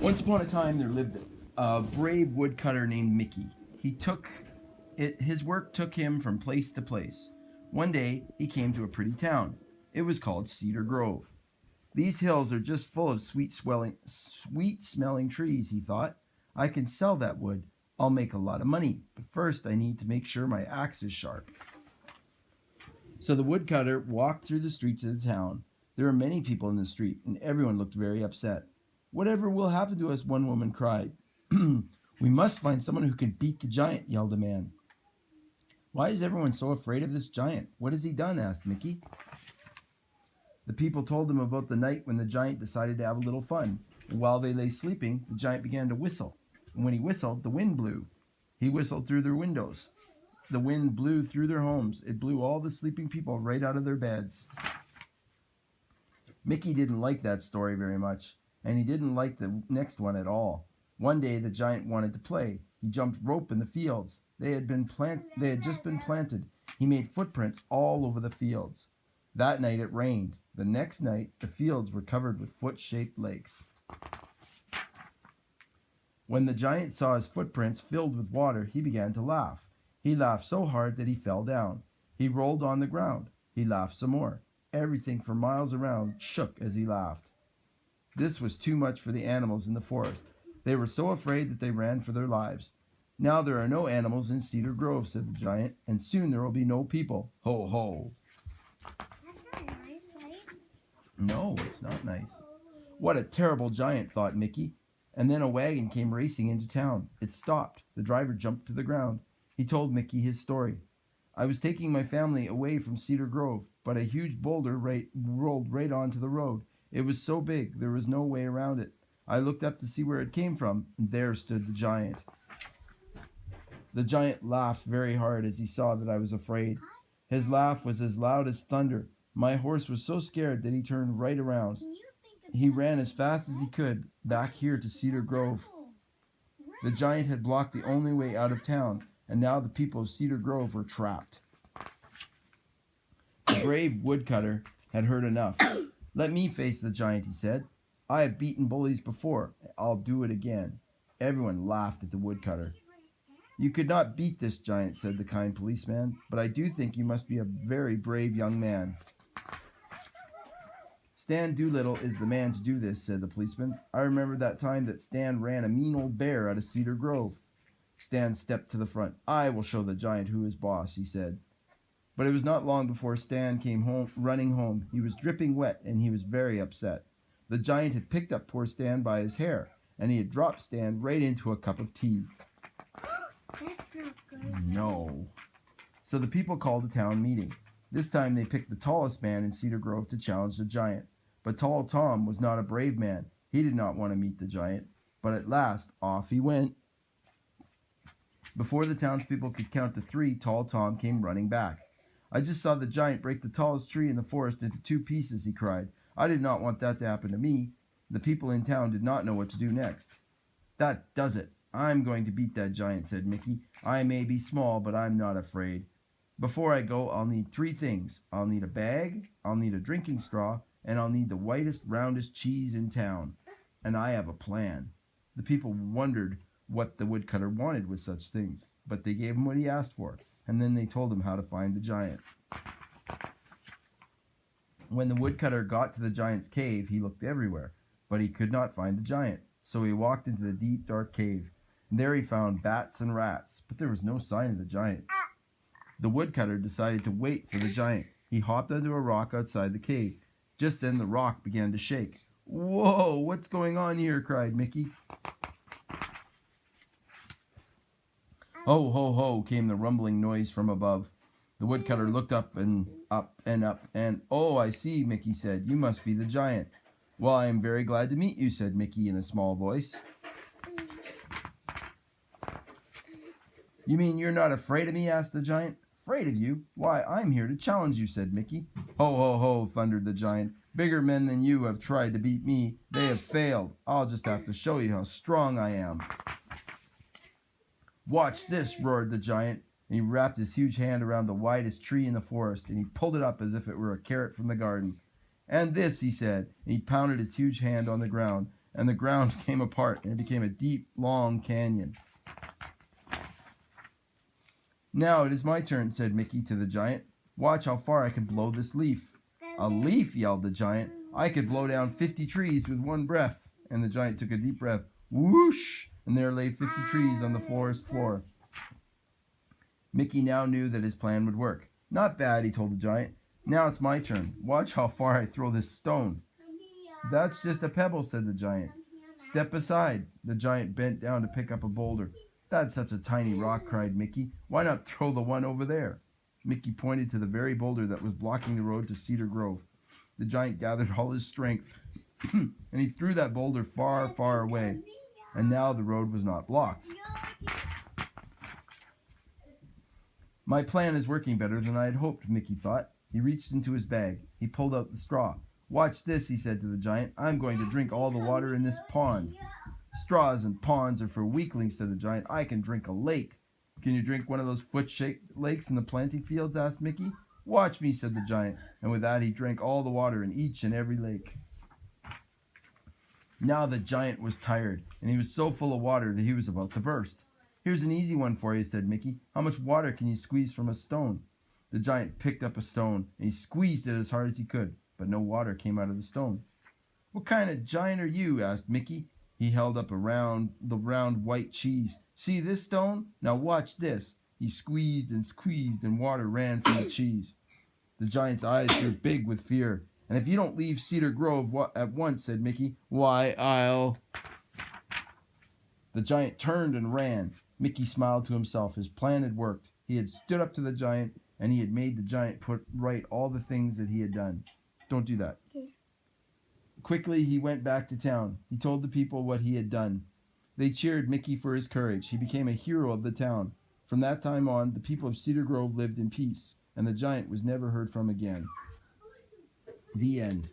Once upon a time, there lived a brave woodcutter named Mickey. His work took him from place to place. One day, he came to a pretty town. It was called Cedar Grove. These hills are just full of sweet smelling trees, he thought. I can sell that wood. I'll make a lot of money, but first I need to make sure my axe is sharp. So the woodcutter walked through the streets of the town. There were many people in the street, and everyone looked very upset. Whatever will happen to us? One woman cried. We must find someone who can beat the giant, yelled a man. Why is everyone so afraid of this giant? What has he done? Asked Mickey. The people told him about the night when the giant decided to have a little fun. And while they lay sleeping, the giant began to whistle. And when he whistled, the wind blew. He whistled through their windows. The wind blew through their homes. It blew all the sleeping people right out of their beds. Mickey didn't like that story very much, and he didn't like the next one at all. One day the giant wanted to play. He jumped rope in the fields. They had just been planted. He made footprints all over the fields. That night it rained. The next night the fields were covered with foot-shaped lakes. When the giant saw his footprints filled with water, he began to laugh. He laughed so hard that he fell down. He rolled on the ground. He laughed some more. Everything for miles around shook as he laughed. This was too much for the animals in the forest. They were so afraid that they ran for their lives. Now there are no animals in Cedar Grove, said the giant, and soon there will be no people. Ho, ho. That's not nice, right? No, it's not nice. What a terrible giant, thought Mickey. And then a wagon came racing into town. It stopped. The driver jumped to the ground. He told Mickey his story. I was taking my family away from Cedar Grove, but a huge boulder rolled right onto the road. It was so big, there was no way around it. I looked up to see where it came from, and there stood the giant. The giant laughed very hard as he saw that I was afraid. His laugh was as loud as thunder. My horse was so scared that he turned right around. He ran as fast as he could back here to Cedar Grove. The giant had blocked the only way out of town, and now the people of Cedar Grove were trapped. The brave woodcutter had heard enough. Let me face the giant, he said. I have beaten bullies before. I'll do it again. Everyone laughed at the woodcutter. You could not beat this giant, said the kind policeman, but I do think you must be a very brave young man. Stan Doolittle is the man to do this, said the policeman. I remember that time that Stan ran a mean old bear out of Cedar Grove. Stan stepped to the front. I will show the giant who is boss, he said. But it was not long before Stan came running home. He was dripping wet, and he was very upset. The giant had picked up poor Stan by his hair, and he had dropped Stan right into a cup of tea. That's not good. No. So the people called a town meeting. This time they picked the tallest man in Cedar Grove to challenge the giant. But Tall Tom was not a brave man. He did not want to meet the giant. But at last, off he went. Before the townspeople could count to 3, Tall Tom came running back. I just saw the giant break the tallest tree in the forest into 2 pieces, he cried. I did not want that to happen to me. The people in town did not know what to do next. That does it. I'm going to beat that giant, said Mickey. I may be small, but I'm not afraid. Before I go, I'll need 3 things. I'll need a bag, I'll need a drinking straw, and I'll need the whitest, roundest cheese in town. And I have a plan. The people wondered what the woodcutter wanted with such things, but they gave him what he asked for, and then they told him how to find the giant. When the woodcutter got to the giant's cave, he looked everywhere, but he could not find the giant. So he walked into the deep, dark cave. And there he found bats and rats, but there was no sign of the giant. The woodcutter decided to wait for the giant. He hopped onto a rock outside the cave. Just then the rock began to shake. Whoa, what's going on here? Cried Mickey. Ho, ho, ho, came the rumbling noise from above. The woodcutter looked up and up and up, and oh, I see, Mickey said. You must be the giant. Well, I am very glad to meet you, said Mickey in a small voice. You mean you're not afraid of me? Asked the giant. Afraid of you? Why, I'm here to challenge you, said Mickey. Ho, ho, ho, thundered the giant. Bigger men than you have tried to beat me. They have failed. I'll just have to show you how strong I am. Watch this, roared the giant. And he wrapped his huge hand around the widest tree in the forest, and he pulled it up as if it were a carrot from the garden. And this, he said, and he pounded his huge hand on the ground. and the ground came apart, and it became a deep, long canyon. "Now it is my turn," said Mickey to the giant. "Watch how far I can blow this leaf." "A leaf?" yelled the giant. "I could blow down 50 trees with one breath." And the giant took a deep breath. Whoosh! And there lay 50 trees on the forest floor. Mickey now knew that his plan would work. "Not bad," he told the giant. "Now it's my turn. Watch how far I throw this stone." "That's just a pebble," said the giant. "Step aside." The giant bent down to pick up a boulder. "That's such a tiny rock," cried Mickey. "Why not throw the one over there?" Mickey pointed to the very boulder that was blocking the road to Cedar Grove. The giant gathered all his strength, and he threw that boulder far, far away. And now the road was not blocked. "My plan is working better than I had hoped," Mickey thought. He reached into his bag. He pulled out the straw. "Watch this," he said to the giant. "I'm going to drink all the water in this pond." "Straws and ponds are for weaklings," said the giant. "I can drink a lake." "Can you drink one of those foot-shaped lakes in the planting fields?" asked Mickey. "Watch me," said the giant. And with that he drank all the water in each and every lake. Now the giant was tired, and he was so full of water that he was about to burst. "Here's an easy one for you," said Mickey. "How much water can you squeeze from a stone?" The giant picked up a stone, and he squeezed it as hard as he could, but no water came out of the stone. "What kind of giant are you?" asked Mickey. He held up the round white cheese. "See this stone? Now watch this." He squeezed, and water ran from the cheese. The giant's eyes grew big with fear. "And if you don't leave Cedar Grove at once," said Mickey, "why, I'll—" The giant turned and ran. Mickey smiled to himself. His plan had worked. He had stood up to the giant, and he had made the giant put right all the things that he had done. Don't do that. Okay. Quickly, he went back to town. He told the people what he had done. They cheered Mickey for his courage. He became a hero of the town. From that time on, the people of Cedar Grove lived in peace, and the giant was never heard from again. The end.